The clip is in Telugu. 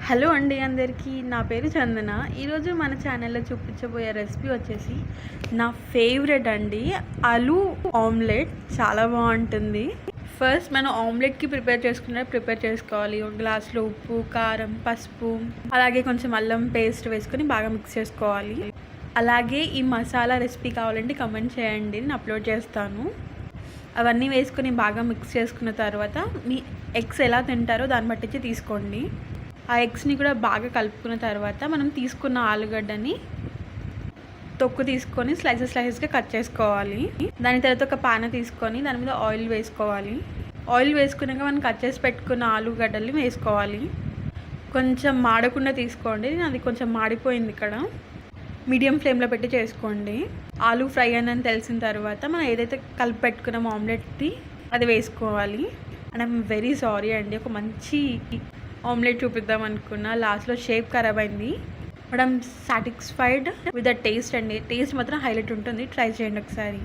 హలో అండి అందరికీ. నా పేరు చందన. ఈరోజు మన ఛానల్లో చూపించబోయే రెసిపీ వచ్చేసి నా ఫేవరెట్ అండి, ఆలూ ఆమ్లెట్. చాలా బాగుంటుంది. ఫస్ట్ మనం ఆమ్లెట్కి ప్రిపేర్ చేసుకోవాలి. ఒక గ్లాస్లో ఉప్పు, కారం, పసుపు, అలాగే కొంచెం అల్లం పేస్ట్ వేసుకొని బాగా మిక్స్ చేసుకోవాలి. అలాగే ఈ మసాలా రెసిపీ కావాలంటే కమెంట్ చేయండి, నేను అప్లోడ్ చేస్తాను. అవన్నీ వేసుకొని బాగా మిక్స్ చేసుకున్న తర్వాత మీ ఎగ్స్ ఎలా తింటారో దాన్ని బట్టి తీసుకోండి. ఆ ఎగ్స్ని కూడా బాగా కలుపుకున్న తర్వాత మనం తీసుకున్న ఆలుగడ్డని తొక్కు తీసుకొని స్లైసెస్గా కట్ చేసుకోవాలి. దాని తర్వాత ఒక పాన్ తీసుకొని దాని మీద ఆయిల్ వేసుకోవాలి. ఆయిల్ వేసుకున్నాక మనం కట్ చేసి పెట్టుకున్న ఆలుగడ్డల్ని వేసుకోవాలి. కొంచెం మాడకుండా తీసుకోండి. అది కొంచెం మాడిపోయింది. ఇక్కడ మీడియం ఫ్లేమ్లో పెట్టి చేసుకోండి. ఆలూ ఫ్రై అని తెలిసిన తర్వాత మనం ఏదైతే కలిపి పెట్టుకున్నాం ఆమ్లెట్ని అది వేసుకోవాలి. అండ్ ఐఎమ్ వెరీ సారీ అండి, ఒక మంచి ఆమ్లెట్ చూపిద్దాం అనుకున్నా, లాస్ట్లో షేప్ ఖరాబ్ అయింది. But I'm satisfied with the taste అండి. టేస్ట్ మాత్రం హైలైట్ ఉంటుంది. ట్రై చేయండి ఒకసారి.